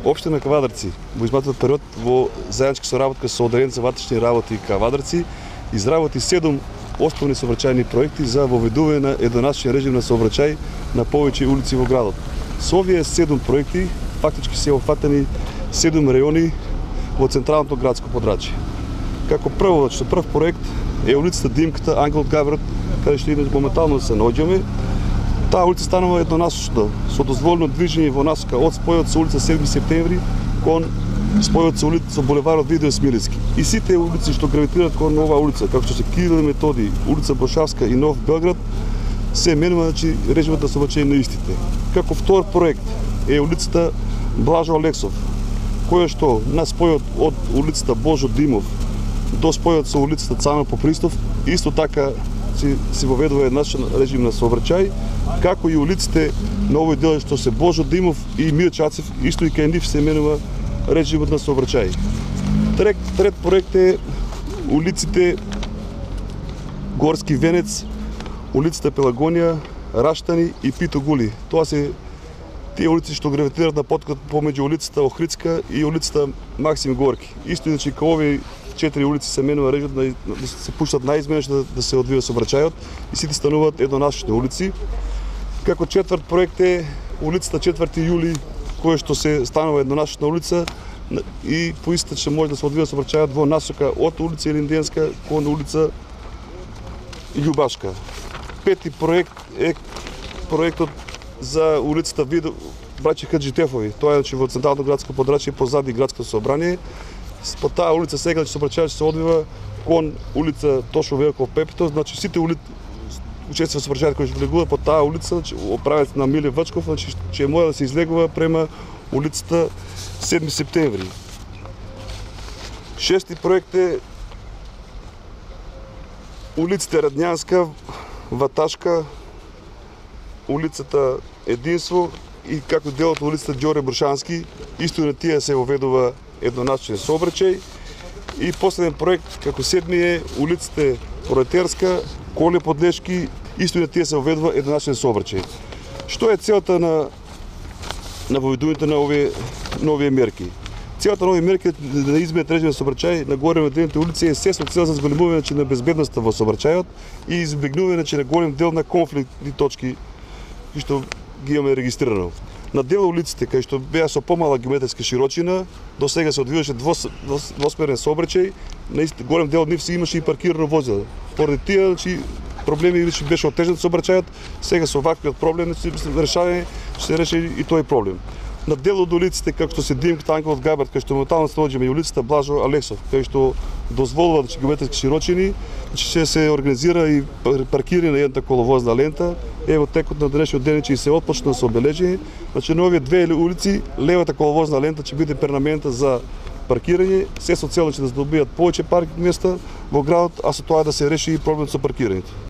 Општина Кавадарци во изминатиот период во заедничка соработка со Одделение за ватрешни работи Кавадарци изработи 7 основни сообраќајни проекти за воведување на едноначен режим на сообраќај на повеќе улици во градот. Со овие 7 проекти фактички се опфатени 7 рајони во централното градско подрачје. Како прв проект е улицата Димката, ангел од Габрот, каде што и моментално се наоѓаме. Таа улица станува еднонасочна, со дозволено движење во насока од спојот со улица 7 септември кон спојот со булеварот Видој Смилевски. И сите улици што гравитираат кон оваа улица, како што се Кирил и Методи, улица Бошавска и Нов Белград, се менува режимот на сообраќај на истите. Како втор проект е улицата Блажо Алексов, која што на спојот од улицата Божо Димов до спојот со улицата Цано Попристов, исто така се воведува едначен режим на сообраќај, како и улиците на овој дел што се Божо Димов и Мирчацев, исто и кај нив се менува режимот на сообраќај. Трет проект е улиците Горски Венец, улицата Пелагонија, Раштани и Пито Гули. Тоа се тие улици што гравитираат на поткот помеѓу улицата Охридска и улицата Максим Горки. Исто иначе кај овие 4 улици се менува режимот да се пуштат наизменеш да се одвива сообраќајот и сите стануваат еднонасочни улици. Како четврт проект е улицата 4 јули, која што се станува еднонасочна улица и по истаче може да се одвива сообраќајот во насока од улица Илинденска кон улица Љубашка. Пети проект е проектот за улицата Браќа Хаджитефови. Тоа е во централното градско подрачје позади градското собрание. По таа улица сега сообраќајот се одвива кон улица Тошо Велков Пепито, значи сите ученици во сообраќајот кои што влегуваат по таа улица, оправец на Миле Вачков, значи ќе може да се излегува према улицата 7 септември. Шести проект е улиците Радњанска, Ваташка, улицата Единство и како дел од улицата Ѓоре Брушански, исто на тие се воведува еднонасочен сообраќај. И последен проект, како седми е улиците Пролетерска, Коле Подлешки, исто на тие се воведува еднонасочен сообраќај. Што е целта на воведувањето на овие мерки? Целата на овие мерки е да изменат режим на сообраќај на горе наделените улици е се со цел за зголемување на безбедноста во сообраќајот и избегнување на голем дел на конфликтни точки кои што ги имаме регистрирано. На дел улиците кај што беа со помала геометриска широчина, до сега се одвиваше двосмерен сообраќај, на голем дел од нив се имаше и паркирано возило. Поради тие проблеми или беше отежен сообраќајот, сега со ваквиот проблем се се реши и тој проблем. На дел од улиците како што се Димката, ангел од Габрот, кај што моментално се наоѓаме и улицата Блажо Алексов, кај што дозволува геометриски широчини, ќе се организира и паркирање на едната коловозна лента. Ево текот на денешниот ден ќе се отпочна со обележјање. Значи на овие две улици левата коловозна лента ќе биде перманентна за паркирање, се со цел да се добијат повеќе паркинг места во градот, а со тоа да се реши и проблемот со паркирањето.